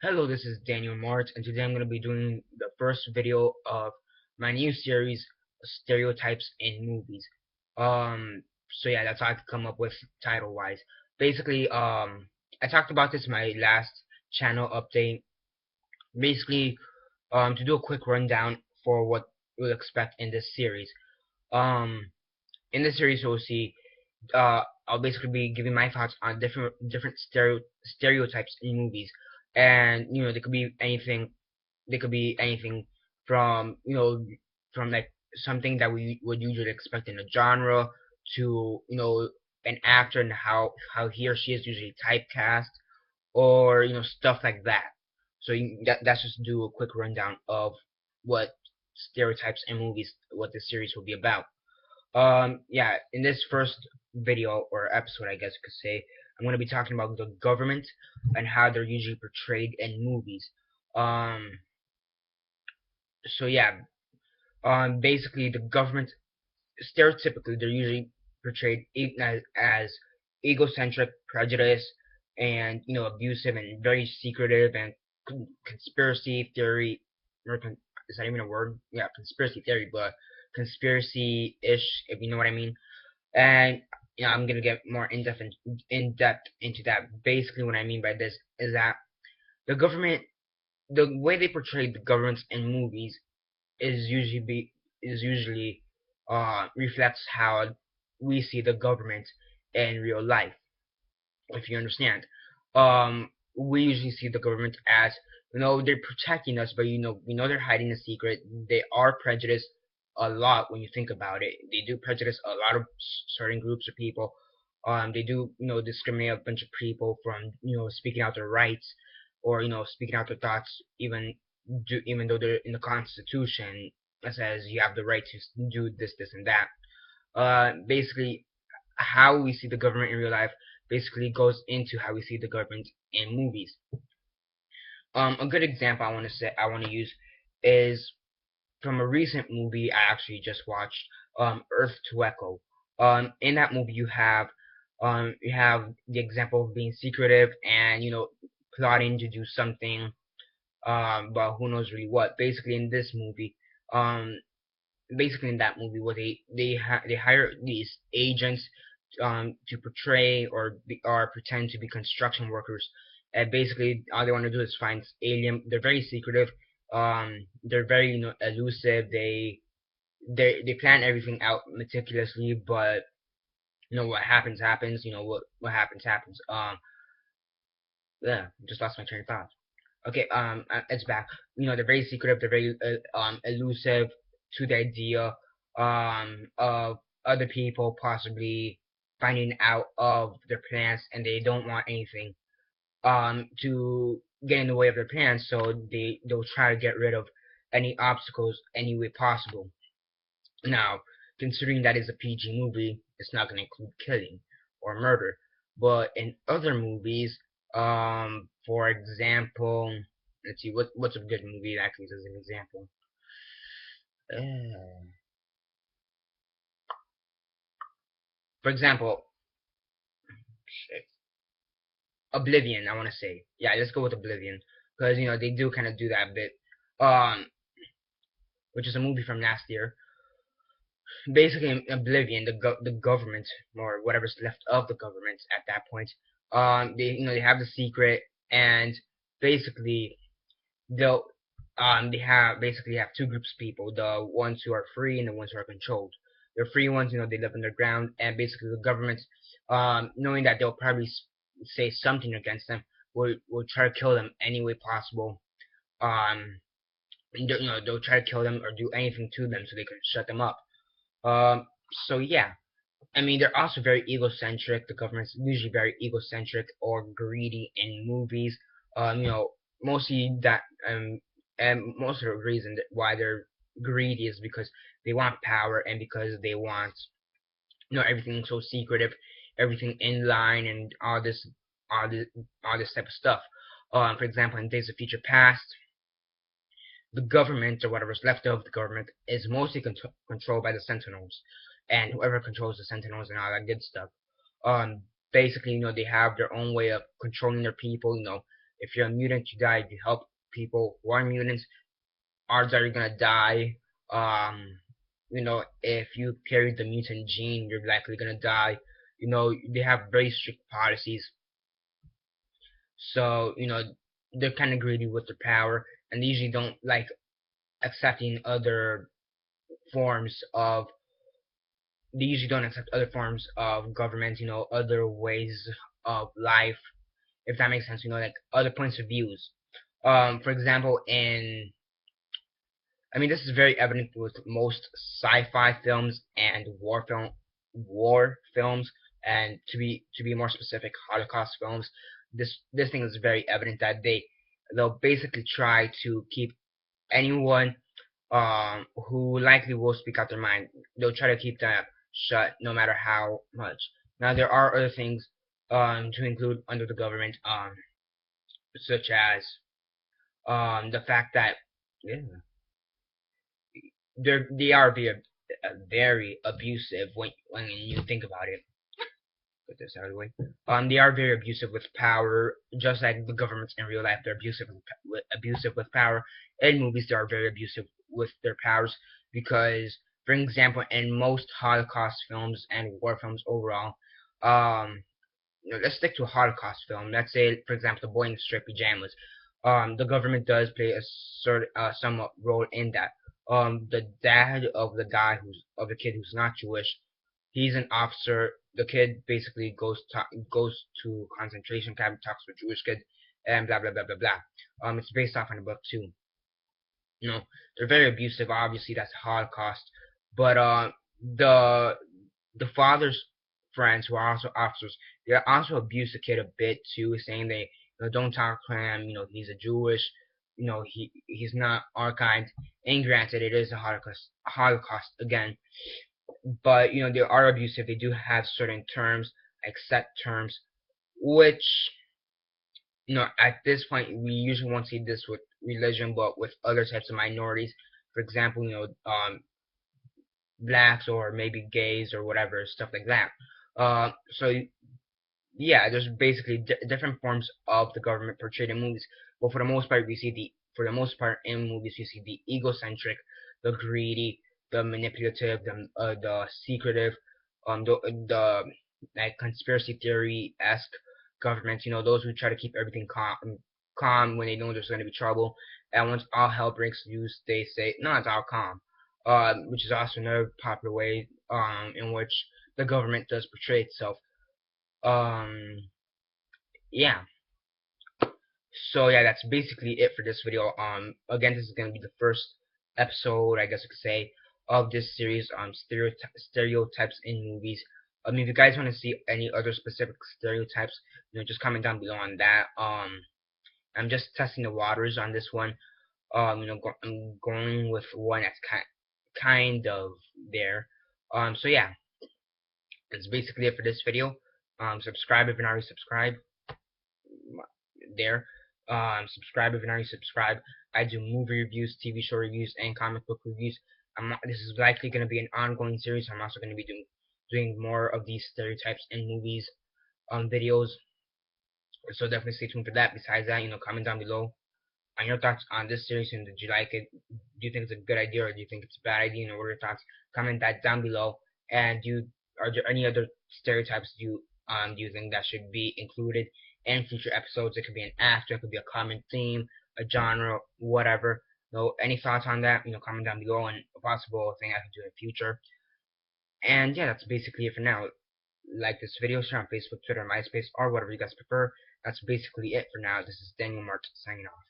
Hello, this is Daniel Mart, and today I'm going to be doing the first video of my new series, Stereotypes in Movies. So yeah, that's how I could come up with title-wise. Basically, I talked about this in my last channel update. Basically, to do a quick rundown for what you'll expect in this series. Um, in this series, you'll see, I'll basically be giving my thoughts on different stereotypes in movies, and they could be anything. They could be anything from from like something that we would usually expect in a genre to an actor and how he or she is usually typecast, or stuff like that. So that's just do a quick rundown of what stereotypes in movies, what this series will be about. Yeah, in this first video or episode, I guess you could say, I'm going to be talking about the government and how they're usually portrayed in movies. Um, so yeah, basically the government, stereotypically, they're usually portrayed as egocentric, prejudiced, and abusive and very secretive and conspiracy theory. Is that even a word? Yeah, conspiracy theory, but conspiracy-ish, if you know what I mean. And I'm gonna get more in depth into that. Basically, what I mean by this is that the government, the way they portray the governments in movies is usually reflects how we see the government in real life, if you understand. We usually see the government as they're protecting us, but we know they're hiding a secret. They are prejudiced a lot when you think about it. They do prejudice a lot of certain groups of people. They do discriminate a bunch of people from speaking out their rights, or speaking out their thoughts, even though they're in the Constitution that says you have the right to do this, this, and that. Basically, how we see the government in real life basically goes into how we see the government in movies. A good example I want to use is from a recent movie I actually just watched, Earth to Echo. In that movie, you have the example of being secretive and plotting to do something, but who knows really what. Um, basically in that movie, what they hire these agents to portray or pretend to be construction workers, and basically all they want to do is find alien. They're very secretive. They're very elusive. They plan everything out meticulously, but what happens happens. What happens happens. Yeah, just lost my train of thought. Okay, it's back. They're very secretive. They're very elusive to the idea of other people possibly finding out of their plans, and they don't want anything to get in the way of their plans. So they'll try to get rid of any obstacles any way possible. Now, considering that is a PG movie, it's not going to include killing or murder. But in other movies, for example, let's see, what's a good movie that I can use as an example? Uh, for example, shit, Oblivion. I want to say, yeah, let's go with Oblivion because they do kind of do that bit. Um, which is a movie from last year. Basically, in Oblivion, the government, or whatever's left of the government at that point, they have the secret, and basically they'll they have two groups of people: the ones who are free and the ones who are controlled. The free ones, they live underground, and basically the government, knowing that they'll probably say something against them, will try to kill them any way possible. Um, they'll try to kill them or do anything to them so they can shut them up. Um, so yeah, I mean, they're also very egocentric. The government's usually very egocentric or greedy in movies. Mostly that, and most of the reason why they're greedy is because they want power and because they want, everything so secretive, everything in line, and all this, all this type of stuff. For example, in Days of Future Past, the government or whatever's left of the government is mostly controlled by the Sentinels, and whoever controls the Sentinels and all that good stuff. Basically, they have their own way of controlling their people. If you're a mutant, you die. If you help people who are mutants, odds are you're gonna die. If you carry the mutant gene, you're likely gonna die. They have very strict policies, so they're kind of greedy with their power, and they usually don't like accepting other forms of. They usually don't accept other forms of government, other ways of life, if that makes sense, like other points of views. For example, this is very evident with most sci-fi films and war films, and to be more specific, Holocaust films. This thing is very evident that they'll basically try to keep anyone who likely will speak out their mind. They'll try to keep them shut, no matter how much. Now there are other things to include under the government, such as the fact that yeah, they are very abusive when you think about it. Put this out of the way. They are very abusive with power, just like the governments in real life. They're abusive with power. In movies, they are very abusive with their powers because, for example, in most Holocaust films and war films overall, let's stick to a Holocaust film. Let's say, for example, the boy in the striped pajamas. The government does play a somewhat role in that. The dad of the kid who's not Jewish, he's an officer. The kid basically goes to concentration camp, talks with Jewish kid, and blah blah blah blah blah. It's based off on a book too. They're very abusive. Obviously, that's Holocaust. But the father's friends who are also officers, they also abuse the kid a bit too, saying they don't talk to him. He's a Jewish. He's not our kind. And granted, it is a Holocaust again. But they are abusive. They do have certain terms, like set terms, which at this point we usually won't see this with religion, but with other types of minorities. For example, blacks or maybe gays or whatever, stuff like that. So yeah, there's basically different forms of the government portrayed in movies, but for the most part in movies we see the egocentric, the greedy, the manipulative, the secretive, the like conspiracy theory-esque governments. Those who try to keep everything calm when they know there's going to be trouble, and once all hell breaks loose, they say, no, it's all calm. Which is also another popular way in which the government does portray itself. Yeah. So yeah, that's basically it for this video. Again, this is gonna be the first episode, I guess you could say, of this series on stereotypes in movies. If you guys want to see any other specific stereotypes, just comment down below on that. I'm just testing the waters on this one. I'm going with one that's kind of there. So yeah, that's basically it for this video. Subscribe if you're not already subscribed. There. Subscribe if you're not already subscribed. I do movie reviews, TV show reviews, and comic book reviews. This is likely going to be an ongoing series. I'm also going to be doing more of these stereotypes in movies videos. So definitely stay tuned for that. Besides that, comment down below on your thoughts on this series, and did you like it? Do you think it's a good idea, or do you think it's a bad idea? What are your thoughts? Comment that down below. And are there any other stereotypes do you think that should be included in future episodes? It could be an actor, it could be a common theme, a genre, whatever. Any thoughts on that? Comment down below, and a possible thing I could do in the future. And yeah, that's basically it for now. Like this video, share on Facebook, Twitter, MySpace, or whatever you guys prefer. That's basically it for now. This is Daniel Mart signing off.